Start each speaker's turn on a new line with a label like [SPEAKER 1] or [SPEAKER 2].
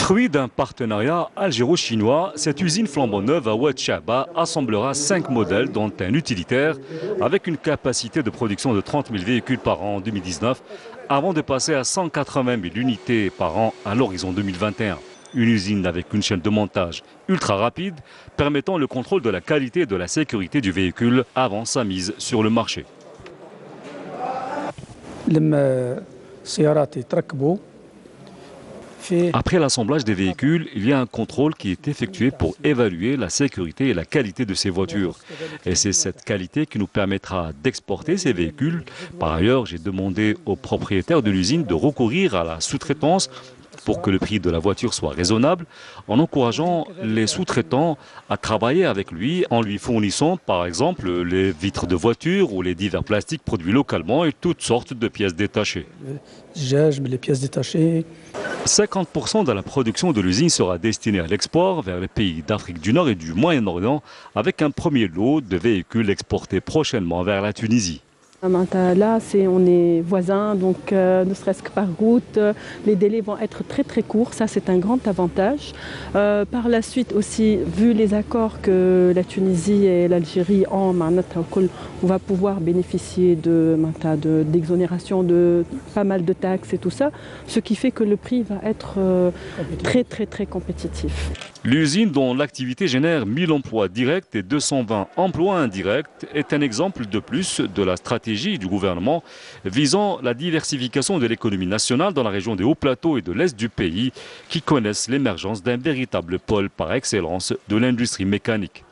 [SPEAKER 1] Fruit d'un partenariat algéro-chinois, cette usine flambant neuve à Oued Chahba assemblera 5 modèles dont un utilitaire avec une capacité de production de 30 000 véhicules par an en 2019 avant de passer à 180 000 unités par an à l'horizon 2021. Une usine avec une chaîne de montage ultra rapide permettant le contrôle de la qualité et de la sécurité du véhicule avant sa mise sur le marché. Après l'assemblage des véhicules, il y a un contrôle qui est effectué pour évaluer la sécurité et la qualité de ces voitures. Et c'est cette qualité qui nous permettra d'exporter ces véhicules. Par ailleurs, j'ai demandé aux propriétaires de l'usine de recourir à la sous-traitance pour que le prix de la voiture soit raisonnable, en encourageant les sous-traitants à travailler avec lui, en lui fournissant par exemple les vitres de voiture ou les divers plastiques produits localement et toutes sortes de pièces détachées. 50% de la production de l'usine sera destinée à l'export vers les pays d'Afrique du Nord et du Moyen-Orient, avec un premier lot de véhicules exportés prochainement vers la Tunisie.
[SPEAKER 2] Là, on est voisins, donc ne serait-ce que par route, les délais vont être très très courts, ça c'est un grand avantage. Par la suite aussi, vu les accords que la Tunisie et l'Algérie ont, on va pouvoir bénéficier d'exonération de pas mal de taxes et tout ça, ce qui fait que le prix va être très très très compétitif.
[SPEAKER 1] L'usine, dont l'activité génère 1000 emplois directs et 220 emplois indirects, est un exemple de plus de la stratégie du gouvernement visant la diversification de l'économie nationale dans la région des hauts plateaux et de l'est du pays qui connaissent l'émergence d'un véritable pôle par excellence de l'industrie mécanique.